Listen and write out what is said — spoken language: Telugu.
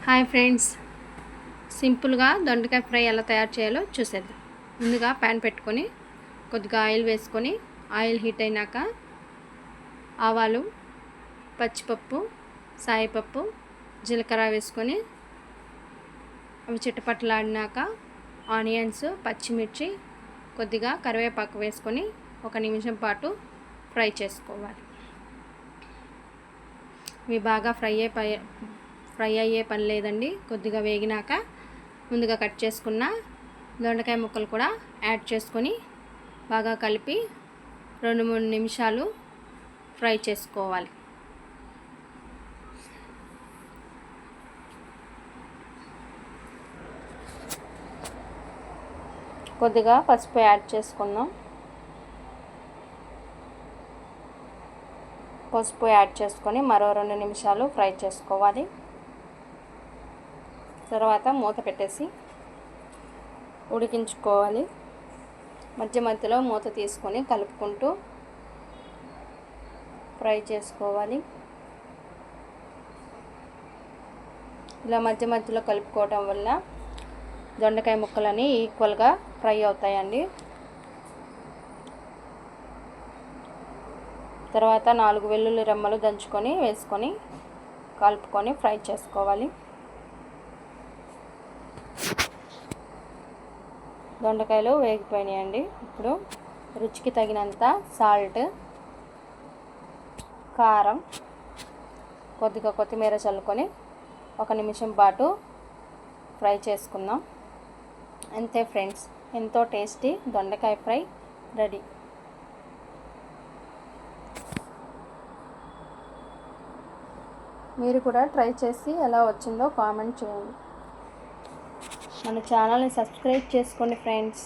హాయ్ ఫ్రెండ్స్, సింపుల్గా దొండకాయ ఫ్రై ఎలా తయారు చేయాలో చూసేద్దాం. ముందుగా ప్యాన్ పెట్టుకొని కొద్దిగా ఆయిల్ వేసుకొని ఆయిల్ హీట్ అయినాక ఆవాలు, పచ్చిపప్పు, సాయిపప్పు, జీలకర్ర వేసుకొని అవి చిటపటలాడినాక ఆనియన్స్, పచ్చిమిర్చి, కొద్దిగా కరివేపాకు వేసుకొని 1 నిమిషం పాటు ఫ్రై చేసుకోవాలి. ఇవి బాగా ఫ్రై అయ్యే పని లేదండి. కొద్దిగా వేగినాక ముందుగా కట్ చేసుకున్న దొండకాయ ముక్కలు కూడా యాడ్ చేసుకొని బాగా కలిపి 2-3 నిమిషాలు ఫ్రై చేసుకోవాలి. కొద్దిగా పసుపు యాడ్ చేసుకుందాం. పసుపు యాడ్ చేసుకొని మరో 2 నిమిషాలు ఫ్రై చేసుకోవాలి. తర్వాత మూత పెట్టేసి ఉడికించుకోవాలి. మధ్య మధ్యలో మూత తీసుకొని కలుపుకుంటూ ఫ్రై చేసుకోవాలి. ఇలా మధ్య మధ్యలో కలుపుకోవటం వల్ల దొండకాయ ముక్కలని ఈక్వల్గా ఫ్రై అవుతాయండి. తర్వాత 4 వెల్లుల్లి రెమ్మలు దంచుకొని వేసుకొని కలుపుకొని ఫ్రై చేసుకోవాలి. దొండకాయలు వేగిపోయినాయండి. ఇప్పుడు రుచికి తగినంత సాల్ట్, కారం, కొద్దిగా కొత్తిమీర చల్లుకొని 1 నిమిషం పాటు ఫ్రై చేసుకుందాం. అంతే ఫ్రెండ్స్, ఎంతో టేస్టీ దొండకాయ ఫ్రై రెడీ. మీరు కూడా ట్రై చేసి ఎలా వచ్చిందో కామెంట్ చేయండి. మన ఛానల్ని సబ్స్క్రైబ్ చేసుకోండి ఫ్రెండ్స్.